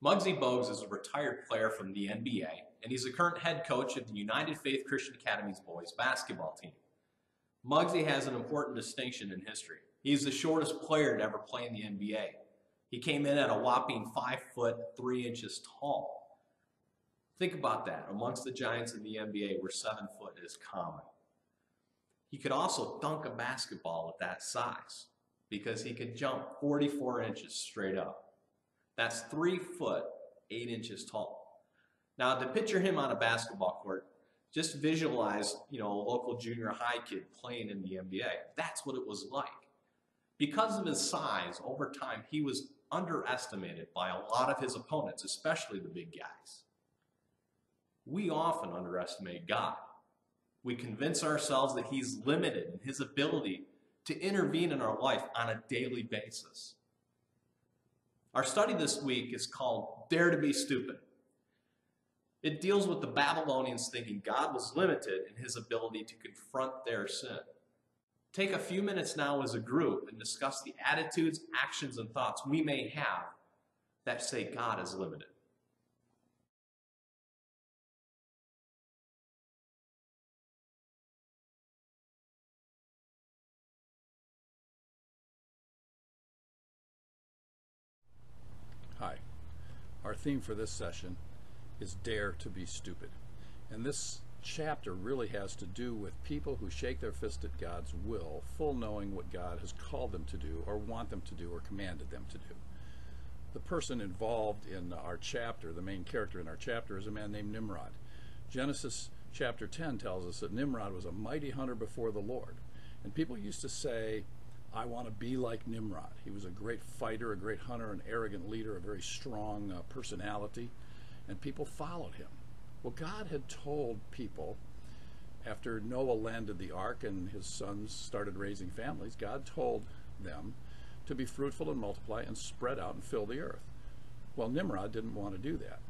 Muggsy Bogues is a retired player from the NBA, and he's the current head coach of the United Faith Christian Academy's boys basketball team. Muggsy has an important distinction in history. He's the shortest player to ever play in the NBA. He came in at a whopping 5 foot 3 inches tall. Think about that. Amongst the giants in the NBA, where 7 foot is common. He could also dunk a basketball at that size because he could jump 44 inches straight up. That's 3 foot 8 inches tall. Now, to picture him on a basketball court, just visualize, a local junior high kid playing in the NBA. That's what it was like. Because of his size, over time, he was underestimated by a lot of his opponents, especially the big guys. We often underestimate God. We convince ourselves that he's limited in his ability to intervene in our life on a daily basis. Our study this week is called Dare to be Stupid. It deals with the Babylonians thinking God was limited in his ability to confront their sin. Take a few minutes now as a group and discuss the attitudes, actions, and thoughts we may have that say God is limited. Hi. Our theme for this session is Dare to be Stupid. And this chapter really has to do with people who shake their fist at God's will, full knowing what God has called them to do or want them to do or commanded them to do. The person involved in our chapter, the main character in our chapter, is a man named Nimrod. Genesis chapter 10 tells us that Nimrod was a mighty hunter before the Lord. And people used to say, I want to be like Nimrod. He was a great fighter, a great hunter, an arrogant leader, a very strong personality, and people followed him. Well, God had told people, after Noah landed the ark and his sons started raising families, God told them to be fruitful and multiply and spread out and fill the earth. Well, Nimrod didn't want to do that.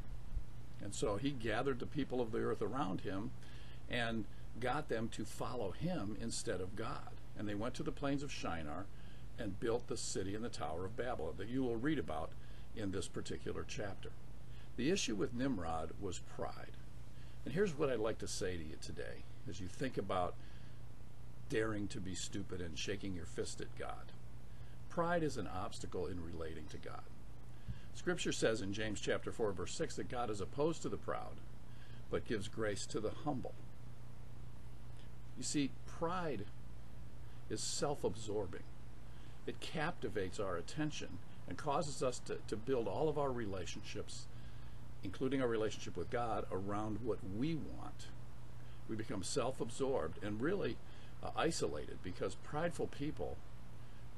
And so he gathered the people of the earth around him and got them to follow him instead of God. And they went to the plains of Shinar and built the city and the Tower of Babel that you will read about in this particular chapter. The issue with Nimrod was pride. And here's what I'd like to say to you today as you think about daring to be stupid and shaking your fist at God. Pride is an obstacle in relating to God. Scripture says in James chapter 4 verse 6 that God is opposed to the proud but gives grace to the humble. You see, pride is self-absorbing. It captivates our attention and causes us to build all of our relationships, including our relationship with God, around what we want. We become self-absorbed and really isolated, because prideful people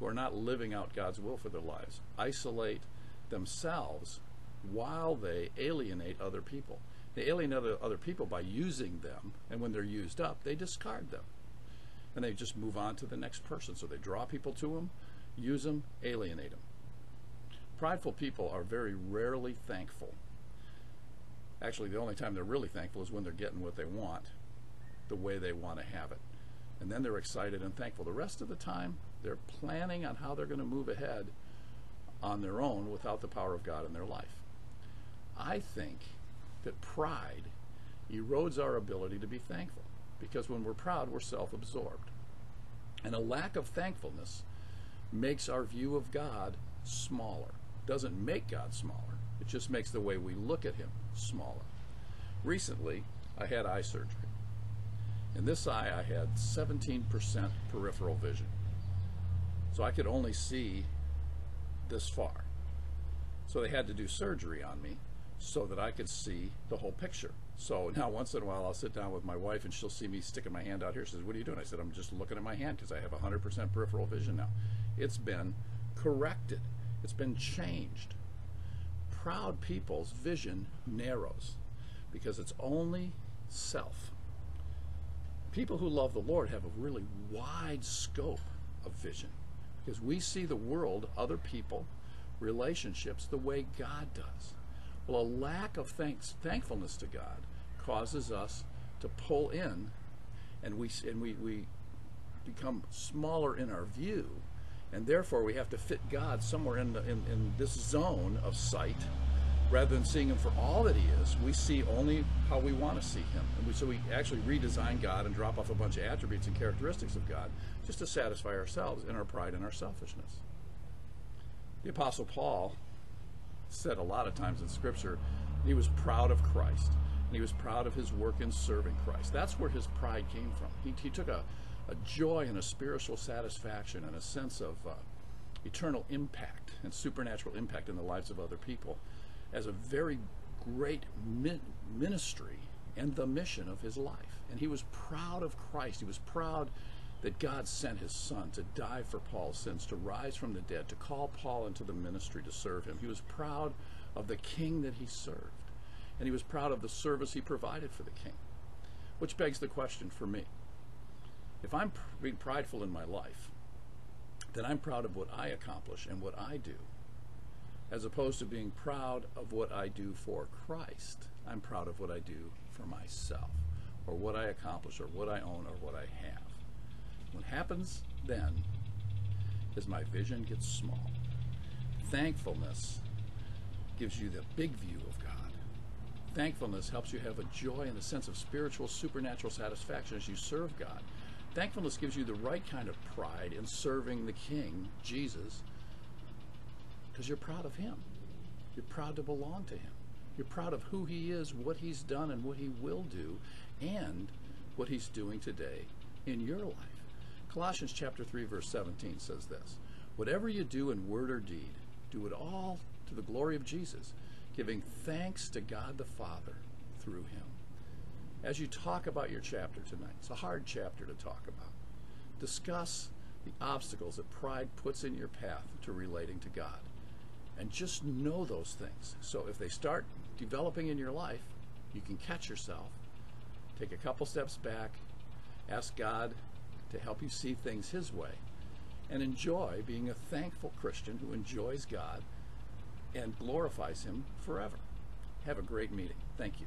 who are not living out God's will for their lives isolate themselves while they alienate other people. They alienate other people by using them, and when they're used up, they discard them. And they just move on to the next person. So they draw people to them, use them, alienate them. Prideful people are very rarely thankful. Actually, the only time they're really thankful is when they're getting what they want, the way they want to have it. And then they're excited and thankful. The rest of the time, they're planning on how they're going to move ahead on their own without the power of God in their life. I think that pride erodes our ability to be thankful, because when we're proud, we're self-absorbed. And a lack of thankfulness makes our view of God smaller. It doesn't make God smaller. It just makes the way we look at him smaller. Recently, I had eye surgery. In this eye, I had 17% peripheral vision. So I could only see this far. So they had to do surgery on me so that I could see the whole picture. So now once in a while I'll sit down with my wife and she'll see me sticking my hand out here. She says, what are you doing? I said, I'm just looking at my hand because I have 100% peripheral vision now. It's been corrected. It's been changed. Proud people's vision narrows because it's only self. People who love the Lord have a really wide scope of vision because we see the world, other people, relationships the way God does. Well, a lack of thankfulness to God causes us to pull in, and we become smaller in our view, and therefore we have to fit God somewhere in this zone of sight Rather than seeing him for all that he is, we see only how we want to see him. And so we actually redesign God and drop off a bunch of attributes and characteristics of God just to satisfy ourselves in our pride and our selfishness. The Apostle Paul said a lot of times in Scripture, he was proud of Christ, and he was proud of his work in serving Christ. That's where his pride came from. He took a joy and a spiritual satisfaction and a sense of eternal impact and supernatural impact in the lives of other people as a very great ministry and the mission of his life. And he was proud of Christ. He was proud that God sent his Son to die for Paul's sins, to rise from the dead, to call Paul into the ministry to serve him. He was proud of the king that he served. And he was proud of the service he provided for the king. Which begs the question for me. If I'm being prideful in my life, then I'm proud of what I accomplish and what I do, as opposed to being proud of what I do for Christ. I'm proud of what I do for myself, or what I accomplish, or what I own, or what I have. What happens then is my vision gets small. Thankfulness gives you the big view of God. Thankfulness helps you have a joy and a sense of spiritual, supernatural satisfaction as you serve God. Thankfulness gives you the right kind of pride in serving the King, Jesus, because you're proud of him. You're proud to belong to him. You're proud of who he is, what he's done, and what he will do, and what he's doing today in your life. Colossians chapter 3, verse 17 says this, "Whatever you do in word or deed, do it all to the glory of Jesus, giving thanks to God the Father through him." As you talk about your chapter tonight, it's a hard chapter to talk about. Discuss the obstacles that pride puts in your path to relating to God. And just know those things. So if they start developing in your life, you can catch yourself, take a couple steps back, ask God to help you see things his way, and enjoy being a thankful Christian who enjoys God and glorifies him forever. Have a great meeting. Thank you.